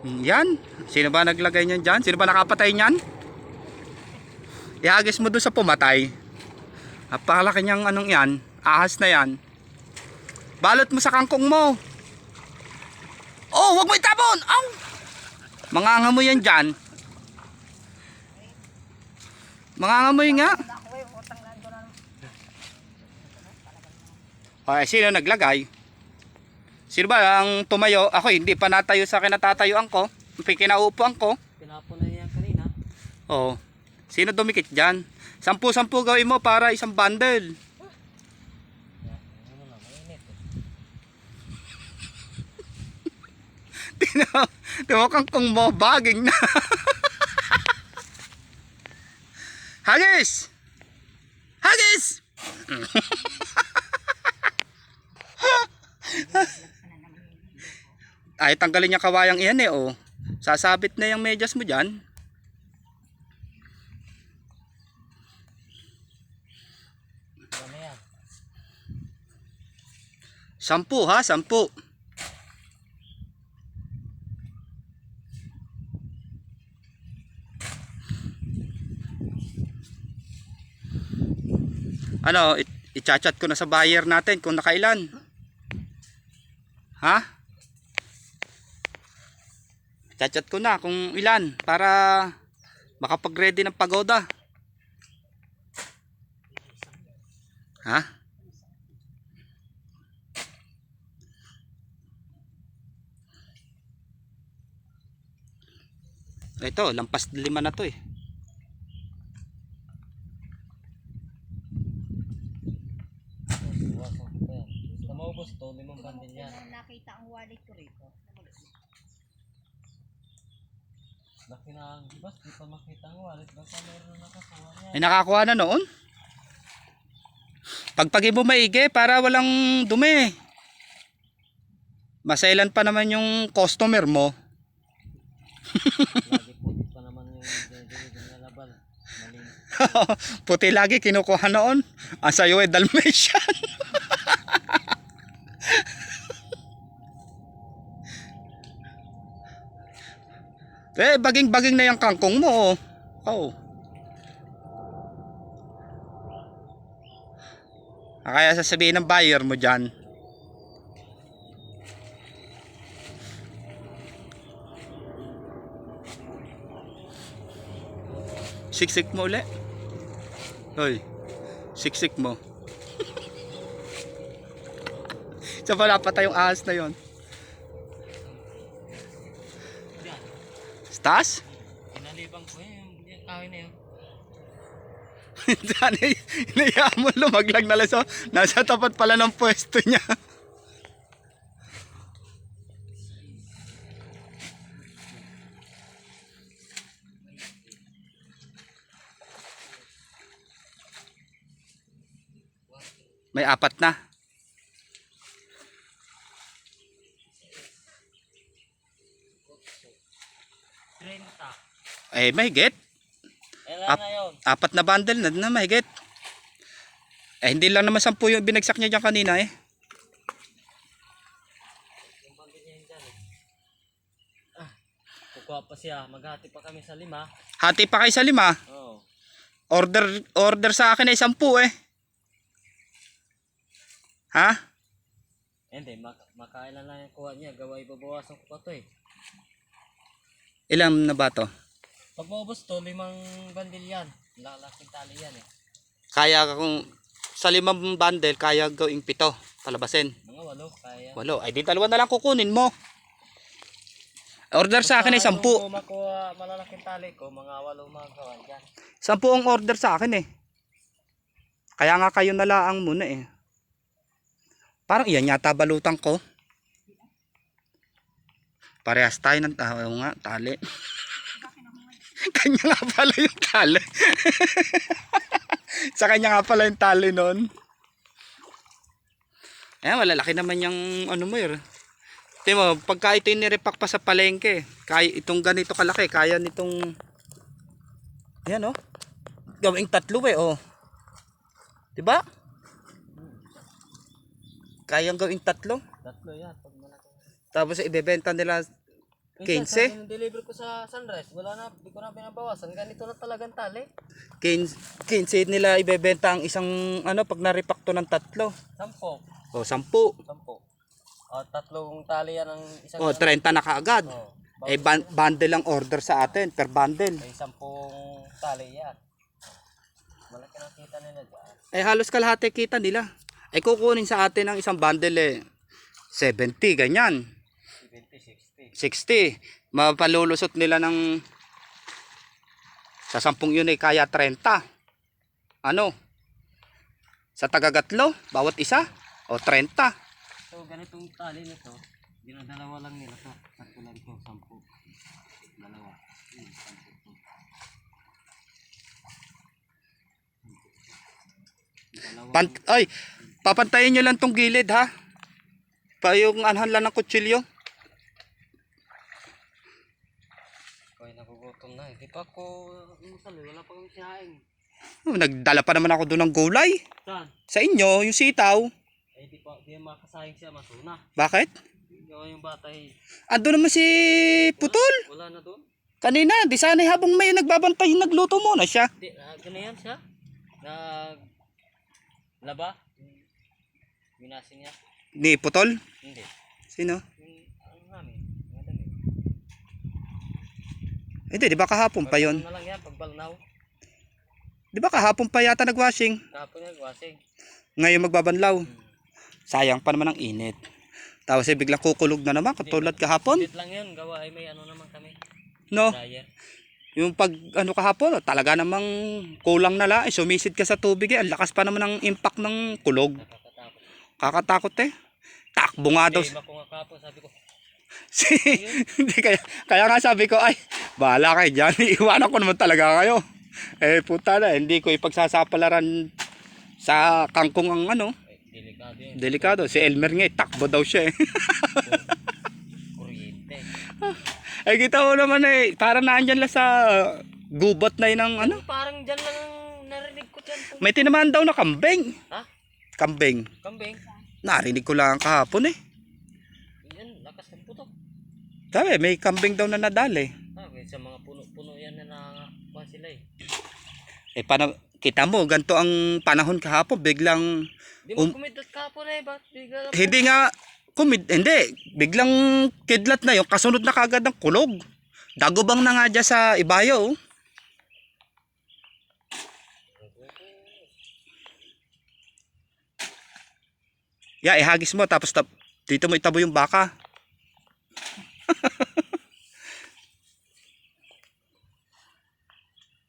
Yan. Sino ba naglagay niyan dyan? Sino ba nakapatay niyan? Ihagis mo doon sa pumatay. Napakalaki niyang anong yan. Ahas na yan. Balot mo sa kangkong mo. Oh, wag mo itapon! Aw! Mangangamoy yan dyan. Mangangamoy nga. Okay, sino naglagay? Sino ba ang tumayo? Ako hindi pa natayo sa kinatatayuan ko. Kinaupuan ko. Pinapon na yan kanina. Oo. Sino dumikit dyan? 10-10 gawin mo para isang bundle. Ano na, mainit Tinukan kong mo, baging na. Hagis! Hagis! Ay, tanggalin niya kawayang iyan eh, oh. Sasabit na yung medyas mo dyan. Ano yan? 10 ha, 10. Ano, i-chat ko na sa buyer natin kung nakailan. Ha? Chat ko na kung ilan para makapag-ready ng pagoda. Ha? Ito, lampas 5 na to eh. Buwasan ko pa yan. Gusto mo gusto, 5 bandil yan. Nakita ang wallet ko rito. Laki na ang bas, di pa makita ang wallet. Basta meron na nakakuha niya. Ay nakakuha na noon. Pagpagin mo maigi para walang dumi. Masailan pa naman yung customer mo. Lagi puti pa naman yung nalabal. Malinis. Puti lagi kinukuha noon. Ang sayo ay Dalmatian. Baging-baging na yung kangkong mo. Oh. Kaya sasabihin ng buyer mo dyan. Siksik mo ulit. Hoy. Siksik mo. Sa pala patay yung ahas na yon. Taas? Inalibang ko yung kahoy na yun. Sana inayaan mo lumaglag na lang. So, nasa tapat pala ng pwesto niya. May 4 na. Eh, mahigit. Ilan na yun? 4 na bundle na mahigit. Eh, hindi lang naman 10 yung binagsak niya dyan kanina eh. Yung bandil niya yun dyan eh. Kukuha pa siya. Maghati pa kami sa 5. Hati pa kayo sa 5. Oo. Order sa akin ay 10 eh. Ha? Hindi, makailan lang yung kuha niya. Gawa ibabawasan ko pa to eh. Ilan na ba to? Pag maubos to, 5 bandil yan. Lalaking tali yan eh. Kaya kung sa 5 bundle, kaya gawing 7. Palabasin. Mga 8, kaya. 8. Ay di 2 na lang kukunin mo. Order sa akin ay 10. Kung makuha malalaking tali ko, mga 8 magawa dyan. 10 ang order sa akin eh. Kaya nga kayo nalaang muna eh. Parang iyan yata balutan ko. Parehas tayo ng nga, tali. Kanya nga pala yung tali. Sa kanya nga pala yung tali nun. Eh, malalaki naman yung ano mo yun. Tingnan mo, pagka ito yung nirepack pa sa palengke, kaya itong ganito kalaki, kaya nitong, ayan oh, gawing 3 eh oh. Diba? Kayang gawing 3. 3 yan. Pag malaki. Tapos ibebenta nila 15? Deliver ko sa Sunrise, wala na, di ko na binabawasan. Ganito na talagang tali. 15 nila ibebenta ang isang ano pag na-repack to ng 3. 10. O 10. 10. Tatlong tali yan ng isang... O 30 na kaagad. Oh, Eh bundle ang order sa atin per bundle. may 10 tali yan. Malaki na kita nila dyan. Eh halos kalahati kita nila. Eh kukunin sa atin ang isang bundle eh 70 ganyan. 70, 60. 60. Mapalulusot nila ng sa 10 yun eh kaya 30. Ano? Sa tagagatlo, bawat isa o 30. So ganitong tali nito, dinadalawa lang nila to. Tatlo lang to, 10. Dalawa. 10. Ay, papantayin nyo lang tong gilid ha. Pa yung anhan lang ng kutsilyo. Koy nagugutom na. Hindi pa ako umusali, wala pa kami siyaing. Nagdala pa naman ako doon ng gulay. Saan? Sa inyo, yung sitaw. Eh di makasayang siya masuna. Bakit? Yung bata eh. Ando naman si Putol. Wala na doon. Kanina, di sana habang may nagbabantay, nagluto muna siya. Di, ganayan siya. Laba. Minasin niya. Ni Putol? Hindi. Sino? Ang namin. Mga damit. Hindi, di ba kahapon pa yon? Na lang yan, pagbalnaw. Di ba kahapon pa yata nagwashing? Kapon nga, wasing. Ngayon magbabanlaw. Sayang pa naman ang init. Tapos eh, biglang kukulog na naman, katulad kahapon. Bit lang yun, gawa ay may ano naman kami. No? Dryer. Yung pag ano kahapon, talaga namang kulang na lang. Sumisid ka sa tubig eh. Ang lakas pa naman ng impact ng kulog. Nakakatakot. Kakatakot eh. Takbo nga daw. Iba ko nga kapon, sabi ko. Hindi kaya nga sabi ko ay bahala kayo dyan. Iiwanan ko naman talaga kayo. Eh puta na, hindi ko ipagsasapalaran sa kangkong ang ano. Delikado yun. Delikado. Si Elmer nga takbo daw siya eh. Kuryente. Eh kita mo naman eh, parang naandyan lang sa gubat na yun ng ano. Parang dyan lang ang narinig ko dyan. May tinamaan daw na kambing. Ha? Kambing. Kambing? Narinig ko lang kahapon eh. Yan, lakas ng putok. Sabi, may kambing daw na nadali. Sa mga puno-puno yan na nakakuha sila eh. Eh kita mo, ganito ang panahon kahapon, biglang Di mo kumidlat kapon eh, ba't bigla lang? hindi nga hindi, biglang kidlat na yung kasunod na kagad ng kulog. Dagubang na nga dyan sa ibayo. Oh. Yeah, ihagis mo tapos dito mo itabo yung baka.